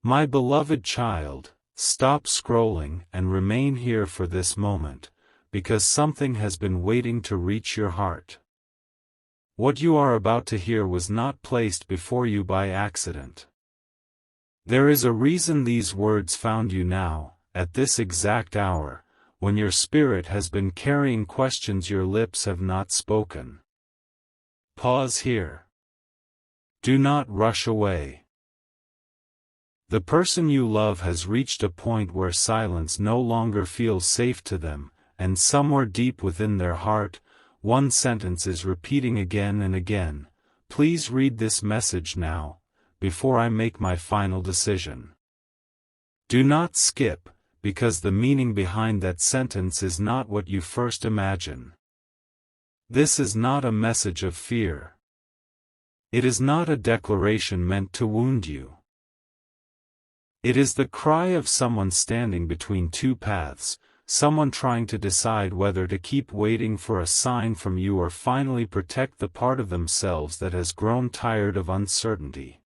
My beloved child, stop scrolling and remain here for this moment, because something has been waiting to reach your heart. What you are about to hear was not placed before you by accident. There is a reason these words found you now, at this exact hour, when your spirit has been carrying questions your lips have not spoken. Pause here. Do not rush away. The person you love has reached a point where silence no longer feels safe to them, and somewhere deep within their heart, one sentence is repeating again and again, "Please read this message now, before I make my final decision." Do not skip, because the meaning behind that sentence is not what you first imagine. This is not a message of fear. It is not a declaration meant to wound you. It is the cry of someone standing between two paths, someone trying to decide whether to keep waiting for a sign from you or finally protect the part of themselves that has grown tired of uncertainty.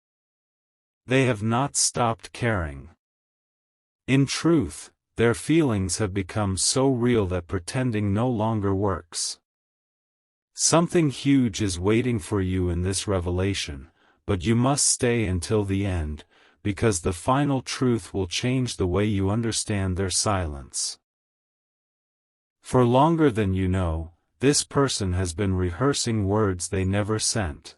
They have not stopped caring. In truth, their feelings have become so real that pretending no longer works. Something huge is waiting for you in this revelation, but you must stay until the end, because the final truth will change the way you understand their silence. For longer than you know, this person has been rehearsing words they never sent.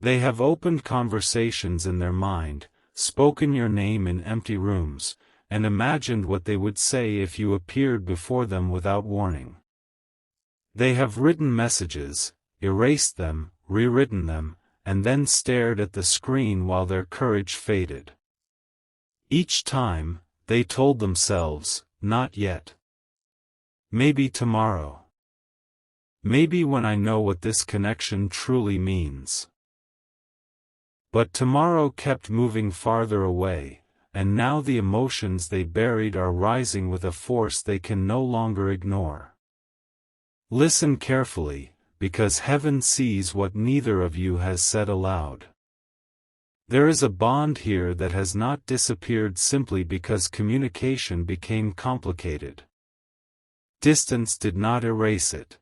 They have opened conversations in their mind, spoken your name in empty rooms, and imagined what they would say if you appeared before them without warning. They have written messages, erased them, rewritten them, and then stared at the screen while their courage faded. Each time, they told themselves, "Not yet. Maybe tomorrow. Maybe when I know what this connection truly means." But tomorrow kept moving farther away, and now the emotions they buried are rising with a force they can no longer ignore. Listen carefully, because heaven sees what neither of you has said aloud. There is a bond here that has not disappeared simply because communication became complicated. Distance did not erase it.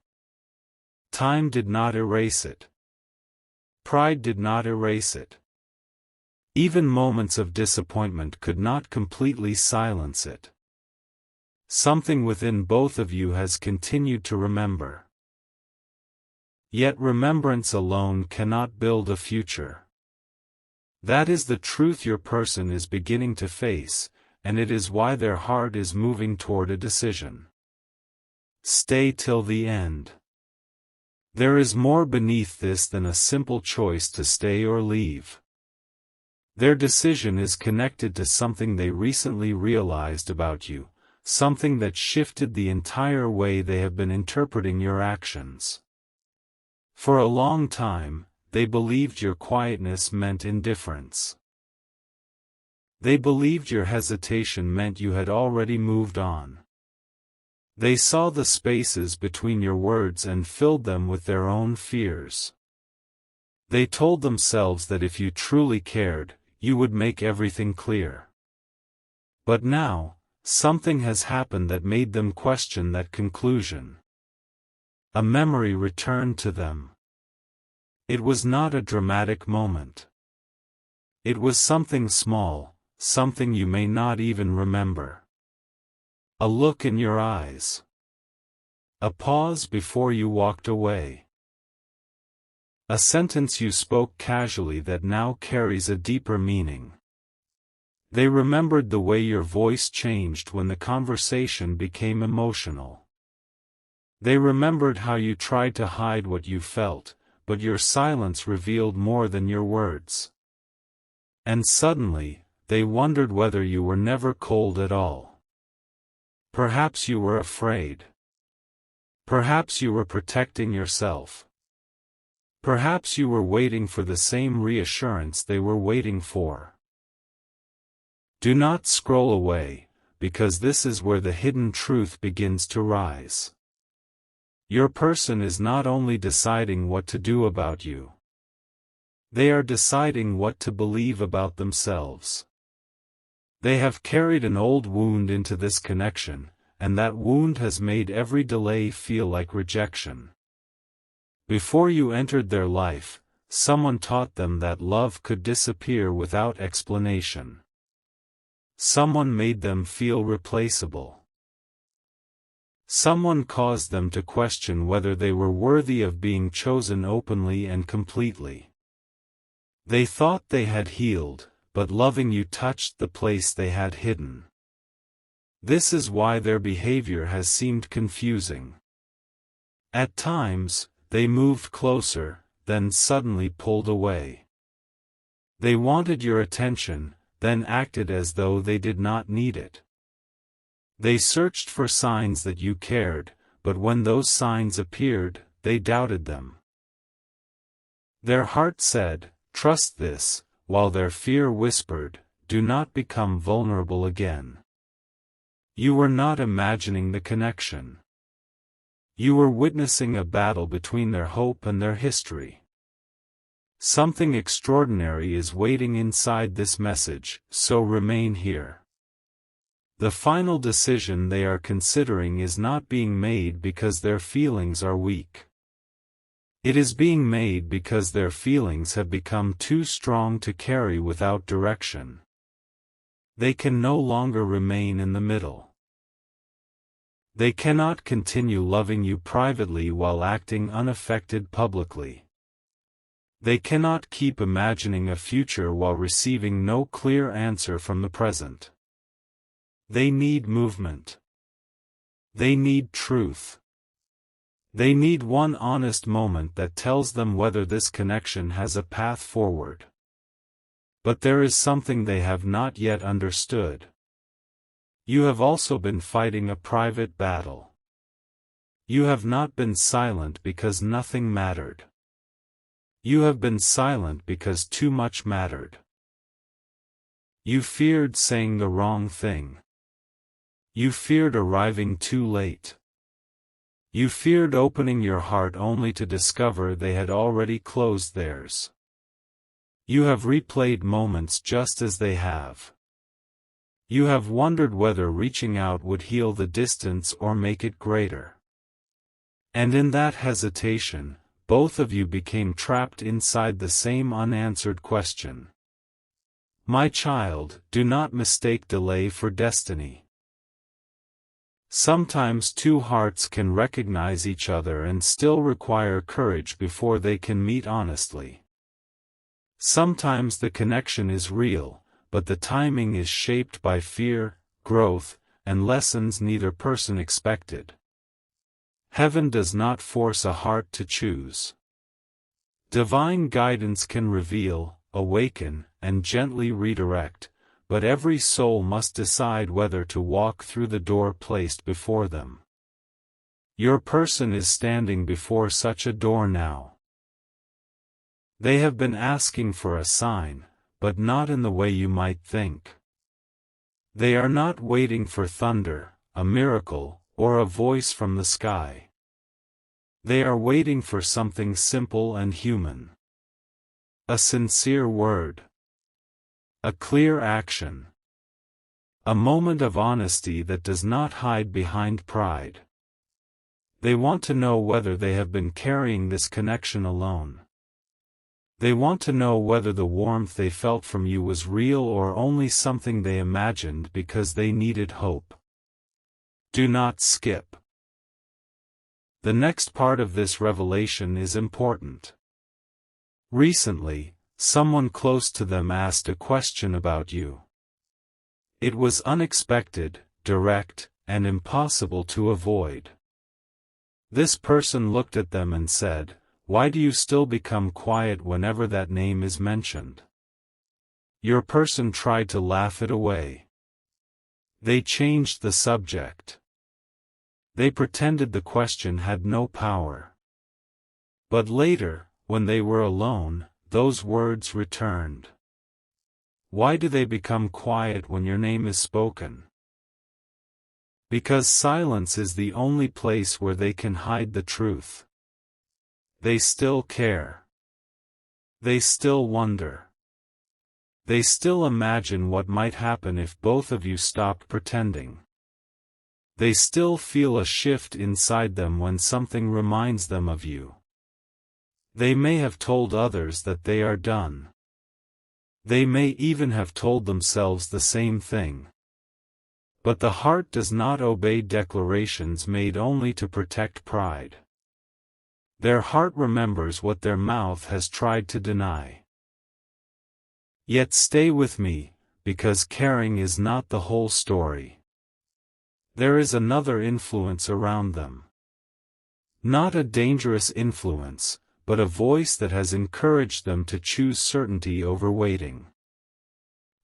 Time did not erase it. Pride did not erase it. Even moments of disappointment could not completely silence it. Something within both of you has continued to remember. Yet remembrance alone cannot build a future. That is the truth your person is beginning to face, and it is why their heart is moving toward a decision. Stay till the end. There is more beneath this than a simple choice to stay or leave. Their decision is connected to something they recently realized about you, something that shifted the entire way they have been interpreting your actions. For a long time, they believed your quietness meant indifference. They believed your hesitation meant you had already moved on. They saw the spaces between your words and filled them with their own fears. They told themselves that if you truly cared, you would make everything clear. But now, something has happened that made them question that conclusion. A memory returned to them. It was not a dramatic moment. It was something small, something you may not even remember. A look in your eyes. A pause before you walked away. A sentence you spoke casually that now carries a deeper meaning. They remembered the way your voice changed when the conversation became emotional. They remembered how you tried to hide what you felt, but your silence revealed more than your words. And suddenly, they wondered whether you were never cold at all. Perhaps you were afraid. Perhaps you were protecting yourself. Perhaps you were waiting for the same reassurance they were waiting for. Do not scroll away, because this is where the hidden truth begins to rise. Your person is not only deciding what to do about you. They are deciding what to believe about themselves. They have carried an old wound into this connection, and that wound has made every delay feel like rejection. Before you entered their life, someone taught them that love could disappear without explanation. Someone made them feel replaceable. Someone caused them to question whether they were worthy of being chosen openly and completely. They thought they had healed, but loving you touched the place they had hidden. This is why their behavior has seemed confusing. At times, they moved closer, then suddenly pulled away. They wanted your attention, then acted as though they did not need it. They searched for signs that you cared, but when those signs appeared, they doubted them. Their heart said, "Trust this," while their fear whispered, "Do not become vulnerable again." You were not imagining the connection. You were witnessing a battle between their hope and their history. Something extraordinary is waiting inside this message, so remain here. The final decision they are considering is not being made because their feelings are weak. It is being made because their feelings have become too strong to carry without direction. They can no longer remain in the middle. They cannot continue loving you privately while acting unaffected publicly. They cannot keep imagining a future while receiving no clear answer from the present. They need movement. They need truth. They need one honest moment that tells them whether this connection has a path forward. But there is something they have not yet understood. You have also been fighting a private battle. You have not been silent because nothing mattered. You have been silent because too much mattered. You feared saying the wrong thing. You feared arriving too late. You feared opening your heart only to discover they had already closed theirs. You have replayed moments just as they have. You have wondered whether reaching out would heal the distance or make it greater. And in that hesitation, both of you became trapped inside the same unanswered question. My child, do not mistake delay for destiny. Sometimes two hearts can recognize each other and still require courage before they can meet honestly. Sometimes the connection is real, but the timing is shaped by fear, growth, and lessons neither person expected. Heaven does not force a heart to choose. Divine guidance can reveal, awaken, and gently redirect, but every soul must decide whether to walk through the door placed before them. Your person is standing before such a door now. They have been asking for a sign, but not in the way you might think. They are not waiting for thunder, a miracle, or a voice from the sky. They are waiting for something simple and human. A sincere word. A clear action. A moment of honesty that does not hide behind pride. They want to know whether they have been carrying this connection alone. They want to know whether the warmth they felt from you was real or only something they imagined because they needed hope. Do not skip. The next part of this revelation is important. Recently, someone close to them asked a question about you. It was unexpected, direct, and impossible to avoid. This person looked at them and said, "Why do you still become quiet whenever that name is mentioned?" Your person tried to laugh it away. They changed the subject. They pretended the question had no power. But later, when they were alone, those words returned. Why do they become quiet when your name is spoken? Because silence is the only place where they can hide the truth. They still care. They still wonder. They still imagine what might happen if both of you stopped pretending. They still feel a shift inside them when something reminds them of you. They may have told others that they are done. They may even have told themselves the same thing. But the heart does not obey declarations made only to protect pride. Their heart remembers what their mouth has tried to deny. Yet stay with me, because caring is not the whole story. There is another influence around them. Not a dangerous influence, but a voice that has encouraged them to choose certainty over waiting.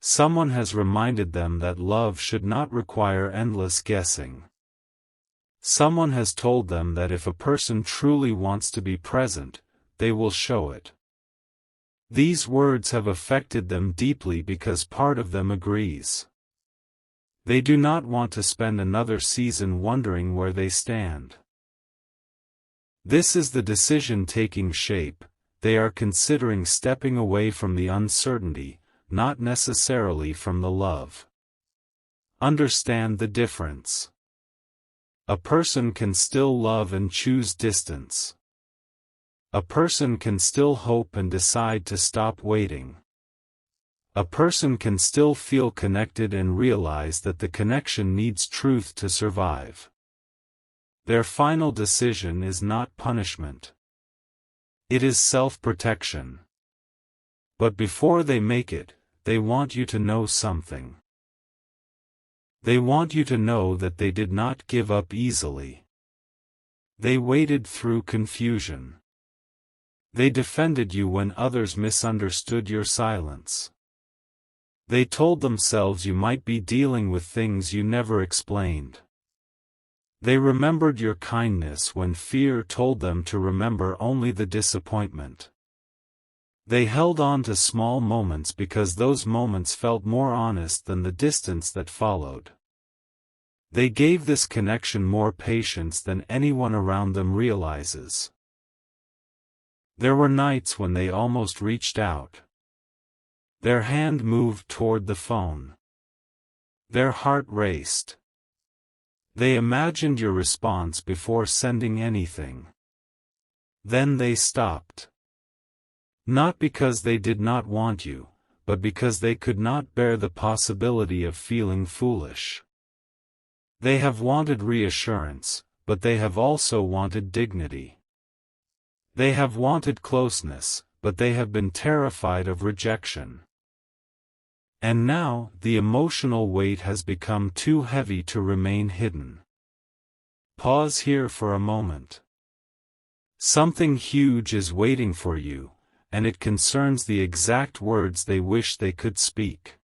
Someone has reminded them that love should not require endless guessing. Someone has told them that if a person truly wants to be present, they will show it. These words have affected them deeply because part of them agrees. They do not want to spend another season wondering where they stand. This is the decision taking shape. They are considering stepping away from the uncertainty, not necessarily from the love. Understand the difference. A person can still love and choose distance. A person can still hope and decide to stop waiting. A person can still feel connected and realize that the connection needs truth to survive. Their final decision is not punishment. It is self-protection. But before they make it, they want you to know something. They want you to know that they did not give up easily. They waited through confusion. They defended you when others misunderstood your silence. They told themselves you might be dealing with things you never explained. They remembered your kindness when fear told them to remember only the disappointment. They held on to small moments because those moments felt more honest than the distance that followed. They gave this connection more patience than anyone around them realizes. There were nights when they almost reached out. Their hand moved toward the phone. Their heart raced. They imagined your response before sending anything. Then they stopped. Not because they did not want you, but because they could not bear the possibility of feeling foolish. They have wanted reassurance, but they have also wanted dignity. They have wanted closeness, but they have been terrified of rejection. And now, the emotional weight has become too heavy to remain hidden. Pause here for a moment. Something huge is waiting for you, and it concerns the exact words they wish they could speak.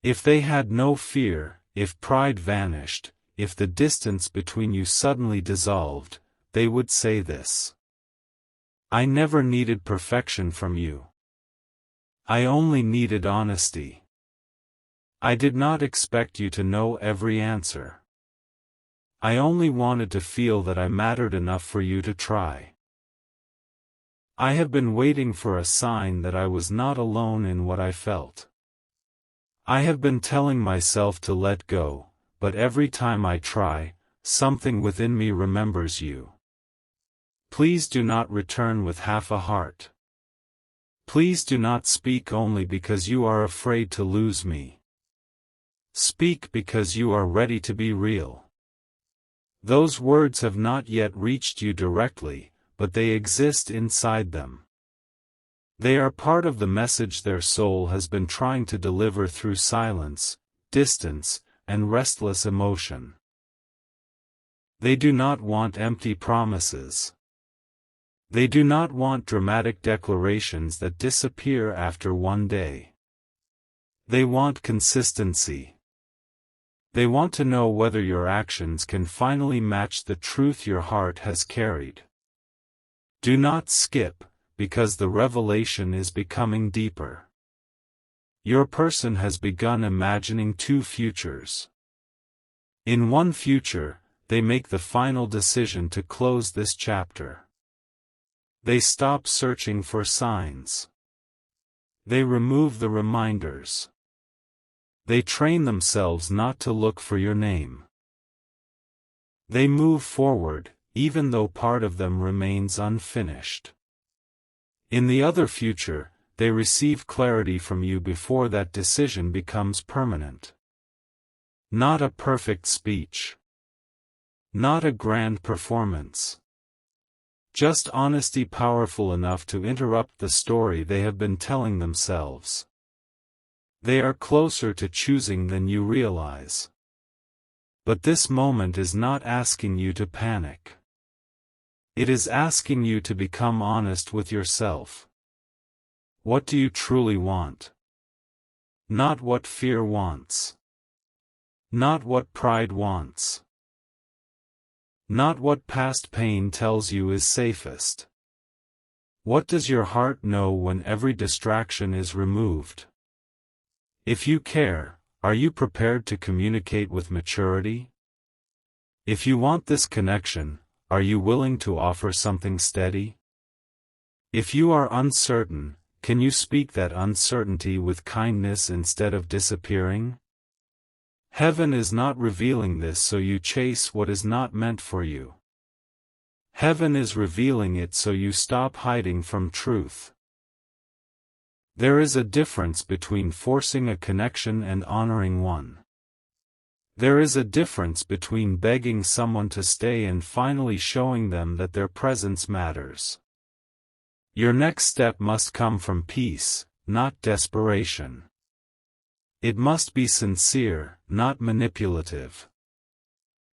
If they had no fear, if pride vanished, if the distance between you suddenly dissolved, they would say this. I never needed perfection from you. I only needed honesty. I did not expect you to know every answer. I only wanted to feel that I mattered enough for you to try. I have been waiting for a sign that I was not alone in what I felt. I have been telling myself to let go, but every time I try, something within me remembers you. Please do not return with half a heart. Please do not speak only because you are afraid to lose me. Speak because you are ready to be real. Those words have not yet reached you directly, but they exist inside them. They are part of the message their soul has been trying to deliver through silence, distance, and restless emotion. They do not want empty promises. They do not want dramatic declarations that disappear after one day. They want consistency. They want to know whether your actions can finally match the truth your heart has carried. Do not skip, because the revelation is becoming deeper. Your person has begun imagining two futures. In one future, they make the final decision to close this chapter. They stop searching for signs. They remove the reminders. They train themselves not to look for your name. They move forward, even though part of them remains unfinished. In the other future, they receive clarity from you before that decision becomes permanent. Not a perfect speech. Not a grand performance. Just honesty powerful enough to interrupt the story they have been telling themselves. They are closer to choosing than you realize. But this moment is not asking you to panic. It is asking you to become honest with yourself. What do you truly want? Not what fear wants. Not what pride wants. Not what past pain tells you is safest. What does your heart know when every distraction is removed? If you care, are you prepared to communicate with maturity? If you want this connection, are you willing to offer something steady? If you are uncertain, can you speak that uncertainty with kindness instead of disappearing? Heaven is not revealing this so you chase what is not meant for you. Heaven is revealing it so you stop hiding from truth. There is a difference between forcing a connection and honoring one. There is a difference between begging someone to stay and finally showing them that their presence matters. Your next step must come from peace, not desperation. It must be sincere, not manipulative.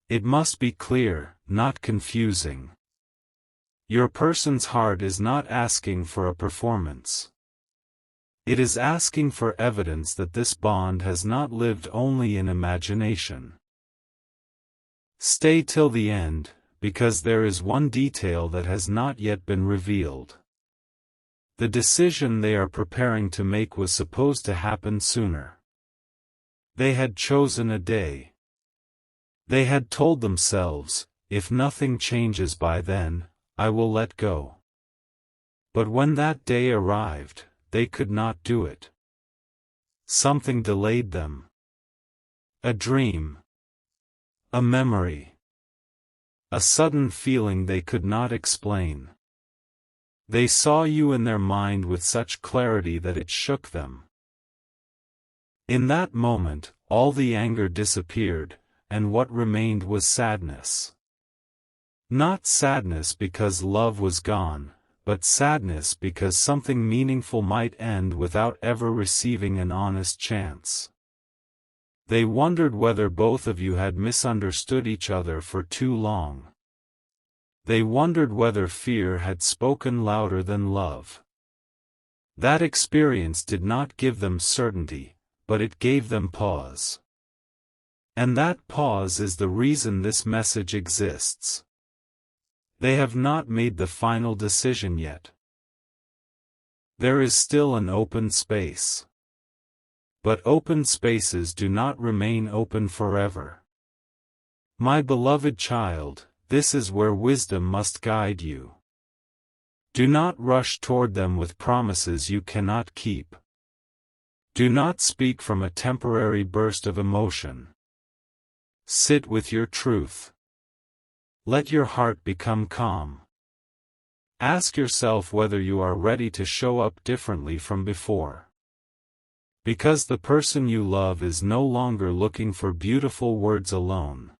It must be clear, not confusing. Your person's heart is not asking for a performance. It is asking for evidence that this bond has not lived only in imagination. Stay till the end, because there is one detail that has not yet been revealed. The decision they are preparing to make was supposed to happen sooner. They had chosen a day. They had told themselves, if nothing changes by then, I will let go. But when that day arrived, they could not do it. Something delayed them. A dream. A memory. A sudden feeling they could not explain. They saw you in their mind with such clarity that it shook them. In that moment, all the anger disappeared, and what remained was sadness. Not sadness because love was gone, but sadness because something meaningful might end without ever receiving an honest chance. They wondered whether both of you had misunderstood each other for too long. They wondered whether fear had spoken louder than love. That experience did not give them certainty, but it gave them pause. And that pause is the reason this message exists. They have not made the final decision yet. There is still an open space. But open spaces do not remain open forever. My beloved child, this is where wisdom must guide you. Do not rush toward them with promises you cannot keep. Do not speak from a temporary burst of emotion. Sit with your truth. Let your heart become calm. Ask yourself whether you are ready to show up differently from before. Because the person you love is no longer looking for beautiful words alone.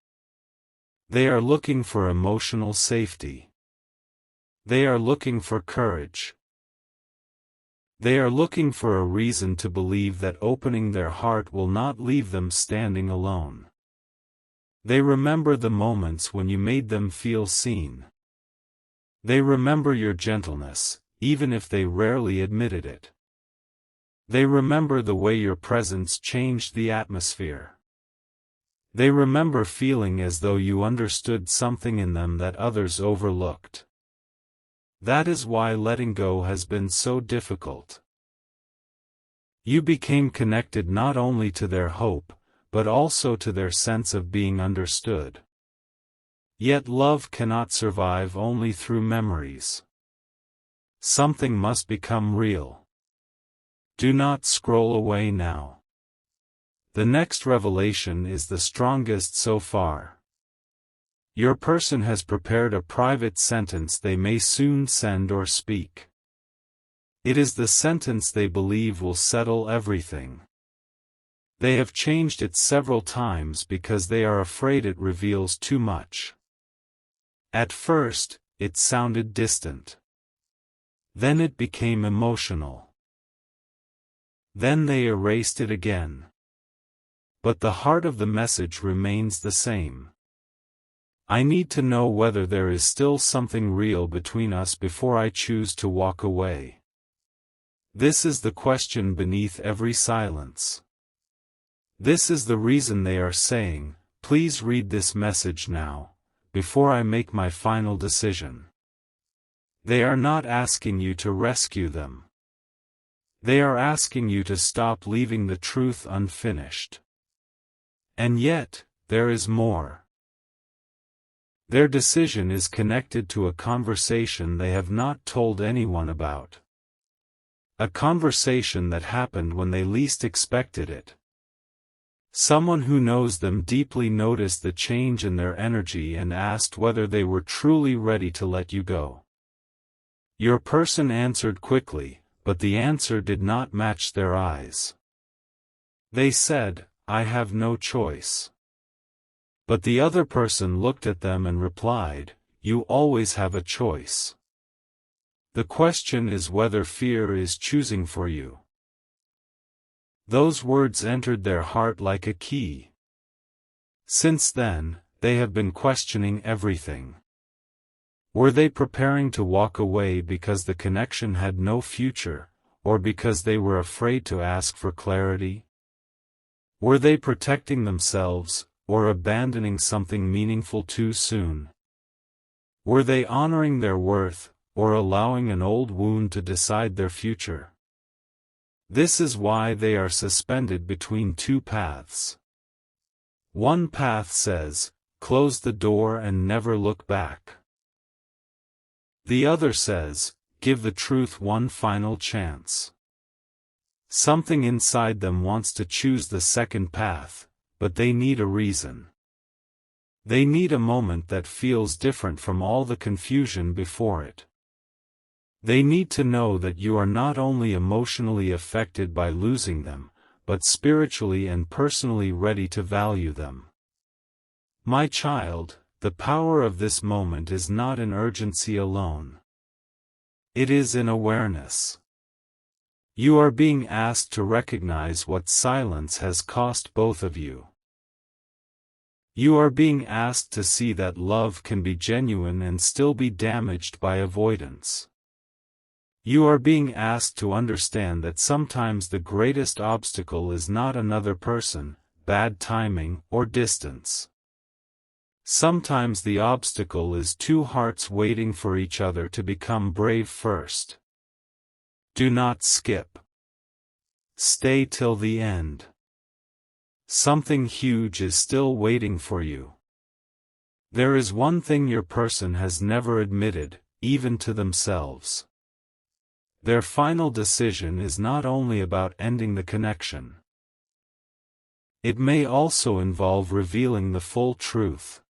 They are looking for emotional safety. They are looking for courage. They are looking for a reason to believe that opening their heart will not leave them standing alone. They remember the moments when you made them feel seen. They remember your gentleness, even if they rarely admitted it. They remember the way your presence changed the atmosphere. They remember feeling as though you understood something in them that others overlooked. That is why letting go has been so difficult. You became connected not only to their hope, but also to their sense of being understood. Yet love cannot survive only through memories. Something must become real. Do not scroll away now. The next revelation is the strongest so far. Your person has prepared a private sentence they may soon send or speak. It is the sentence they believe will settle everything. They have changed it several times because they are afraid it reveals too much. At first, it sounded distant. Then it became emotional. Then they erased it again. But the heart of the message remains the same. I need to know whether there is still something real between us before I choose to walk away. This is the question beneath every silence. This is the reason they are saying, please read this message now, before I make my final decision. They are not asking you to rescue them. They are asking you to stop leaving the truth unfinished. And yet, there is more. Their decision is connected to a conversation they have not told anyone about. A conversation that happened when they least expected it. Someone who knows them deeply noticed the change in their energy and asked whether they were truly ready to let you go. Your person answered quickly, but the answer did not match their eyes. They said, I have no choice. But the other person looked at them and replied, you always have a choice. The question is whether fear is choosing for you. Those words entered their heart like a key. Since then, they have been questioning everything. Were they preparing to walk away because the connection had no future, or because they were afraid to ask for clarity? Were they protecting themselves, or abandoning something meaningful too soon? Were they honoring their worth, or allowing an old wound to decide their future? This is why they are suspended between two paths. One path says, close the door and never look back. The other says, give the truth one final chance. Something inside them wants to choose the second path, but they need a reason. They need a moment that feels different from all the confusion before it. They need to know that you are not only emotionally affected by losing them, but spiritually and personally ready to value them. My child, the power of this moment is not in urgency alone. It is in awareness. You are being asked to recognize what silence has cost both of you. You are being asked to see that love can be genuine and still be damaged by avoidance. You are being asked to understand that sometimes the greatest obstacle is not another person, bad timing, or distance. Sometimes the obstacle is two hearts waiting for each other to become brave first. Do not skip. Stay till the end. Something huge is still waiting for you. There is one thing your person has never admitted, even to themselves. Their final decision is not only about ending the connection. It may also involve revealing the full truth.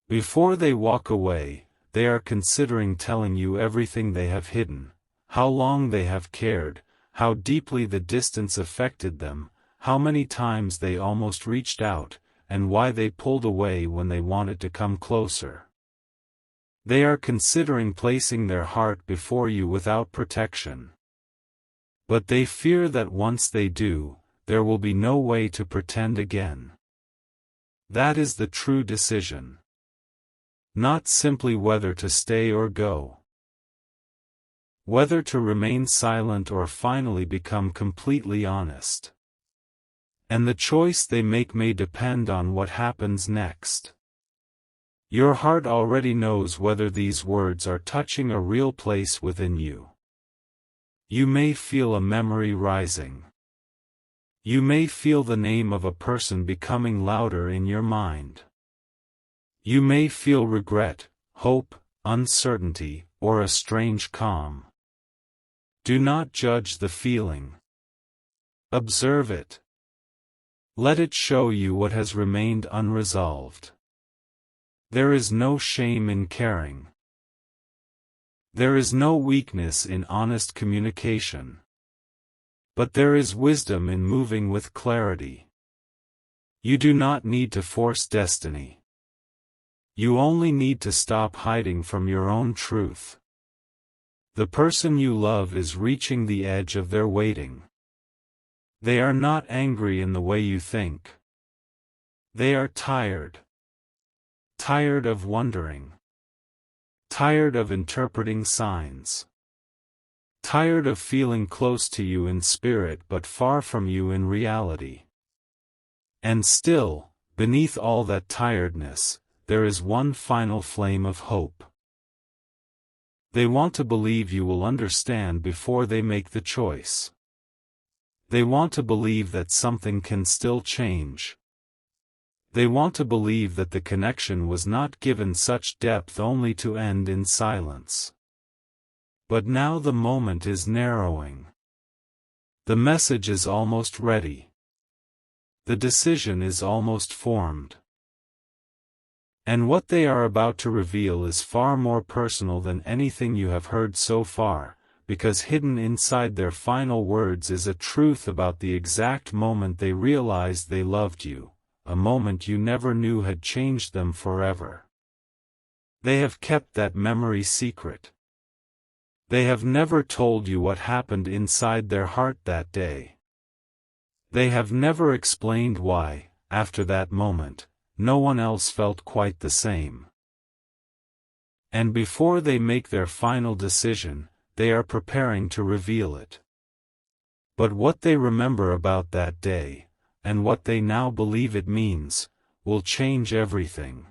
Before they walk away, they are considering telling you everything they have hidden, how long they have cared, how deeply the distance affected them, how many times they almost reached out, and why they pulled away when they wanted to come closer. They are considering placing their heart before you without protection. But they fear that once they do, there will be no way to pretend again. That is the true decision. Not simply whether to stay or go. Whether to remain silent or finally become completely honest. And the choice they make may depend on what happens next. Your heart already knows whether these words are touching a real place within you. You may feel a memory rising. You may feel the name of a person becoming louder in your mind. You may feel regret, hope, uncertainty, or a strange calm. Do not judge the feeling. Observe it. Let it show you what has remained unresolved. There is no shame in caring. There is no weakness in honest communication. But there is wisdom in moving with clarity. You do not need to force destiny. You only need to stop hiding from your own truth. The person you love is reaching the edge of their waiting. They are not angry in the way you think. They are tired. Tired of wondering. Tired of interpreting signs. Tired of feeling close to you in spirit but far from you in reality. And still, beneath all that tiredness, there is one final flame of hope. They want to believe you will understand before they make the choice. They want to believe that something can still change. They want to believe that the connection was not given such depth only to end in silence. But now the moment is narrowing. The message is almost ready. The decision is almost formed. And what they are about to reveal is far more personal than anything you have heard so far, because hidden inside their final words is a truth about the exact moment they realized they loved you, a moment you never knew had changed them forever. They have kept that memory secret. They have never told you what happened inside their heart that day. They have never explained why, after that moment, no one else felt quite the same. And before they make their final decision, they are preparing to reveal it. But what they remember about that day, and what they now believe it means, will change everything.